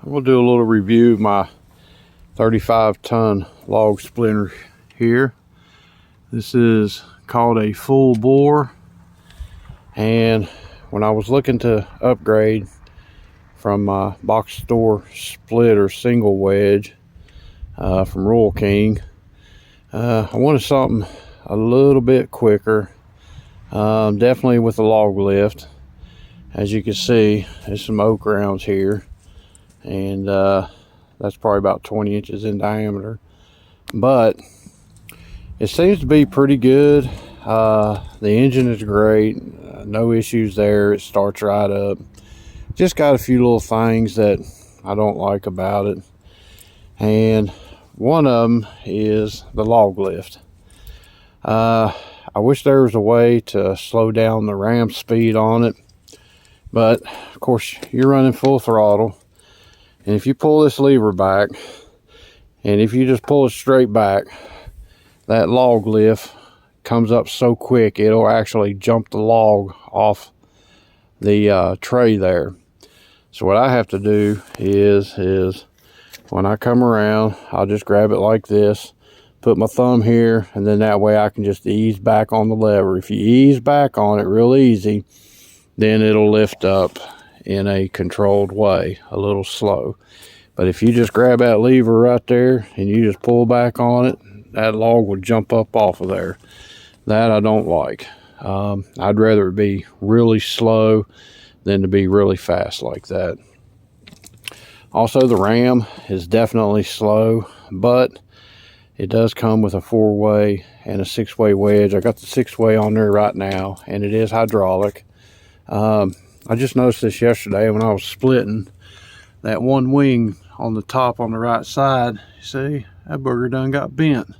We'll do a little review of my 35-ton log splitter here. This is called a full bore, and when I was looking to upgrade from my box store splitter single wedge from Royal King, I wanted something a little bit quicker, definitely with a log lift. As you can see, there's some oak rounds here, and that's probably about 20 inches in diameter, but it seems to be pretty good. The engine is great, no issues there. It starts right up. Just got a few little things that I don't like about it, and one of them is the log lift. I wish there was a way to slow down the ram speed on it, but of course you're running full throttle, and if you pull this lever back, and if you just pull it straight back, that log lift comes up so quick it'll actually jump the log off the tray there. So what I have to do is when I come around, I'll just grab it like this, put my thumb here, and then that way I can just ease back on the lever. If you ease back on it real easy, then it'll lift up in a controlled way, a little slow. But if you just grab that lever right there and you just pull back on it, that log will jump up off of there. That I don't like. I'd rather it be really slow than to be really fast like that. Also, the ram is definitely slow, but it does come with a 4-way and a 6-way wedge. I got the 6-way on there right now, and it is hydraulic. I just noticed this yesterday when I was splitting that one wing on the top on the right side. You see, that booger done got bent.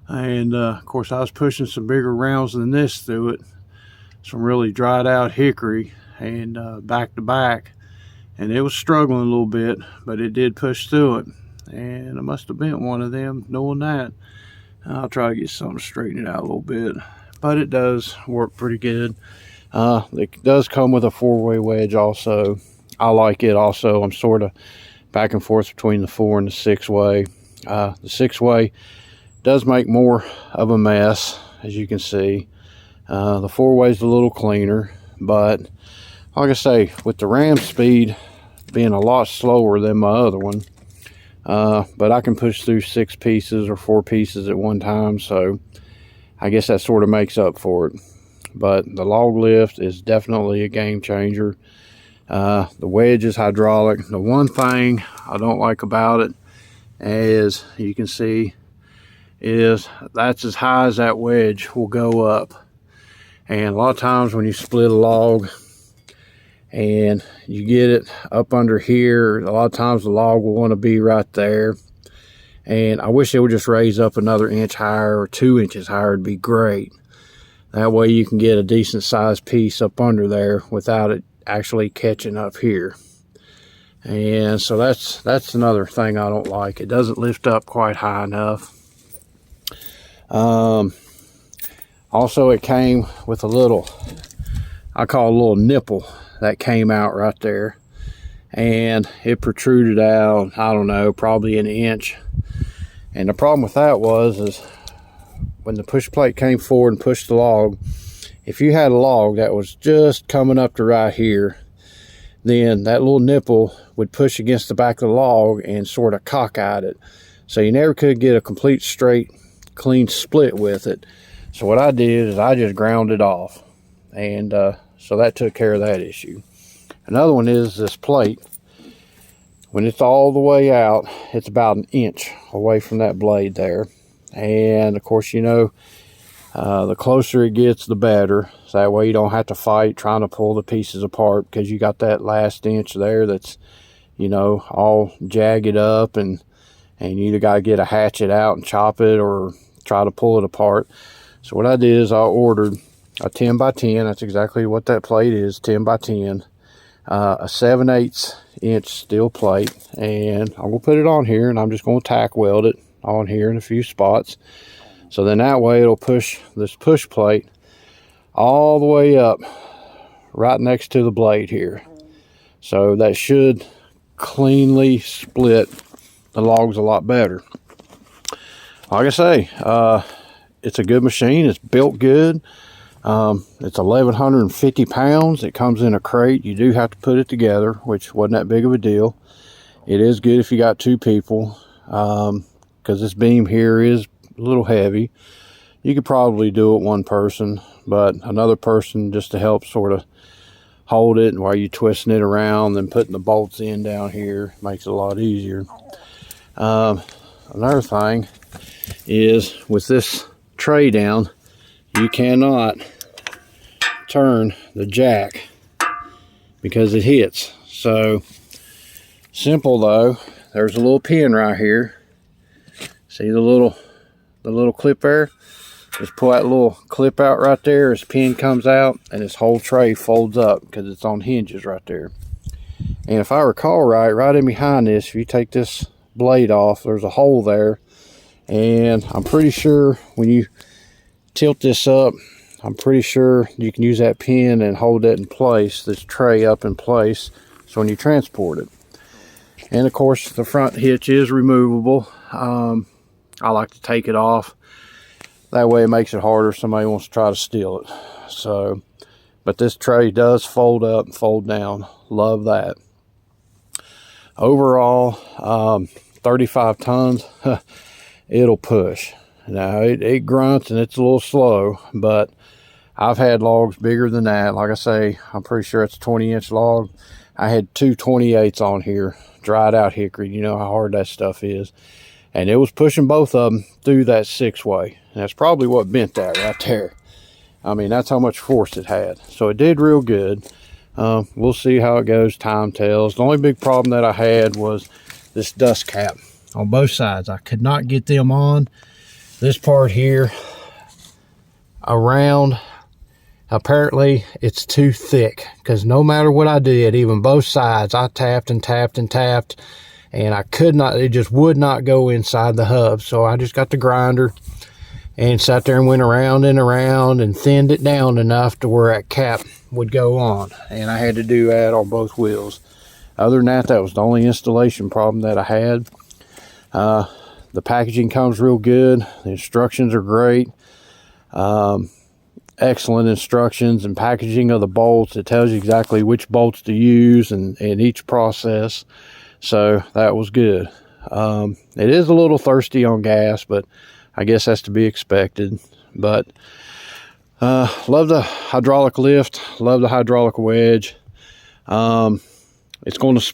And of course I was pushing some bigger rounds than this through it, some really dried out hickory, and back to back, and it was struggling a little bit, but it did push through it, and I must have bent one of them. Knowing that, I'll try to get something straightened out a little bit, but it does work pretty good. It does come with a 4-way wedge also. I like it also. I'm sort of back and forth between the 4 and the 6-way. The 6-way does make more of a mess, as you can see. The 4-way is a little cleaner, but like I say, with the ram speed being a lot slower than my other one, but I can push through 6 pieces or 4 pieces at one time, so I guess that sort of makes up for it. But the log lift is definitely a game changer. The wedge is hydraulic. The one thing I don't like about it, as you can see, is that's as high as that wedge will go up. And a lot of times when you split a log and you get it up under here, a lot of times the log will want to be right there. And I wish it would just raise up another inch higher or 2 inches higher. It'd be great. That way you can get a decent sized piece up under there without it actually catching up here. And so that's another thing I don't like. It doesn't lift up quite high enough. Also, it came with a little, I call it a little nipple that came out right there, and it protruded out, I don't know, probably an inch. And the problem with that is when the push plate came forward and pushed the log, if you had a log that was just coming up to right here, then that little nipple would push against the back of the log and sort of cockeyed it. So you never could get a complete straight, clean split with it. So what I did is I just ground it off. And so that took care of that issue. Another one is this plate. When it's all the way out, it's about an inch away from that blade there. And of course, you know, the closer it gets, the better. So that way you don't have to fight trying to pull the pieces apart, because you got that last inch there that's, you know, all jagged up, and you either got to get a hatchet out and chop it or try to pull it apart. So what I did is I ordered a 10 by 10. That's exactly what that plate is, 10 by 10. A 7/8 inch steel plate, and I'm gonna put it on here, and I'm just gonna tack weld it on here in a few spots. So then that way it'll push this push plate all the way up right next to the blade here. So that should cleanly split the logs a lot better. Like I say, it's a good machine. It's built good. It's 1,150 pounds. It comes in a crate. You do have to put it together, which wasn't that big of a deal. It is good if you got 2 people, because this beam here is a little heavy. You could probably do it 1 person, but another person just to help sort of hold it while you're twisting it around and putting the bolts in down here makes it a lot easier. Another thing is with this tray down, you cannot turn the jack because it hits. So simple though, there's a little pin right here. See the little clip there? Just pull that little clip out right there. This pin comes out and this whole tray folds up because it's on hinges right there. And if I recall right in behind this, if you take this blade off, there's a hole there. And I'm pretty sure when you tilt this up, I'm pretty sure you can use that pin and hold that in place, this tray up in place, so when you transport it. And of course, the front hitch is removable. I like to take it off. That way it makes it harder if somebody wants to try to steal it. So, but this tray does fold up and fold down. Love that. Overall, 35 tons, it'll push. Now, it grunts and it's a little slow, but I've had logs bigger than that. Like I say, I'm pretty sure it's a 20-inch log. I had 2 28s on here, dried out hickory. You know how hard that stuff is. And it was pushing both of them through that 6-way. And that's probably what bent that right there. I mean, that's how much force it had. So it did real good. We'll see how it goes. Time tells. The only big problem that I had was this dust cap on both sides. I could not get them on. This part here around, apparently it's too thick, because no matter what I did, even both sides, I tapped and tapped and tapped, and I could not, it just would not go inside the hub. So I just got the grinder and sat there and went around and around and thinned it down enough to where that cap would go on. And I had to do that on both wheels. Other than that, that was the only installation problem that I had. The packaging comes real good. The instructions are great. Excellent instructions and packaging of the bolts. It tells you exactly which bolts to use and each process. So that was good. It is a little thirsty on gas, but I guess that's to be expected. But love the hydraulic lift. Love the hydraulic wedge. It's going to